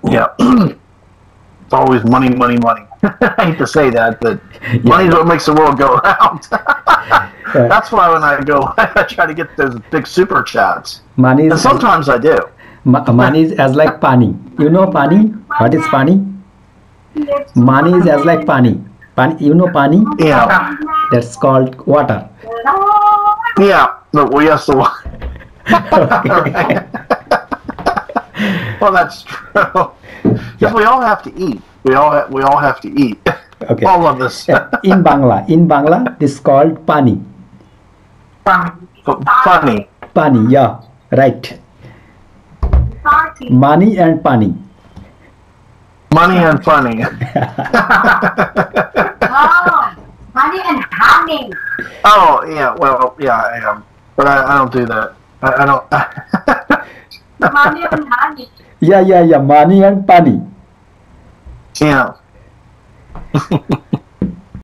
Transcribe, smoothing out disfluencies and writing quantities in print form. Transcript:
Yeah. It's always money, money, money. I hate to say that, but money is what makes the world go around. That's why when I go, I try to get those big super chats. Money is and sometimes I do. Money is as like Pani. You know Pani? What is Pani? Money is as like Pani. Pani, you know Pani? Yeah. That's called water. Yeah. No, well, yes, the one. Okay. Well, that's true. Because we all have to eat. We all have to eat. Okay. All of us. In Bangla, this is called Pani. Funny. Pani, yeah, right. Money and Pani. Money and funny. Oh, money and honey. Oh, yeah, well, yeah, I am. But I don't do that. I don't. Money and honey. Yeah, money and Pani. Yeah.